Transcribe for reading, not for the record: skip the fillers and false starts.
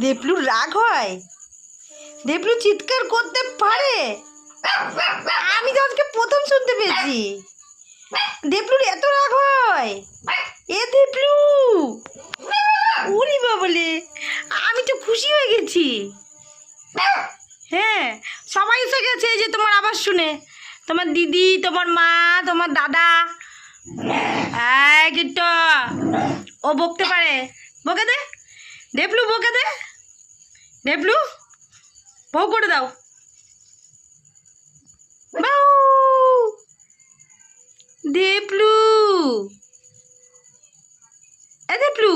দেবলুর রাগ হয়? দেবলু চিৎকার করতে পারে? আমি তো আজকে প্রথম শুনতে পেয়েছি দেবলুর এত রাগ হয়। এ দেবলু, উরি বাবলে, আমি তো খুশি হয়ে গেছি। হ্যাঁ, সবাই এসে গেছে এই যে তোমার আওয়াজ শুনে, তোমার দিদি, তোমার মা, তোমার দাদা। কিন্তু ও বকতে পারে, বকে দে দেবলু, বকে দে দেবলু, বউ করে দাও। বাউ, দেবলু, এ দেবলু।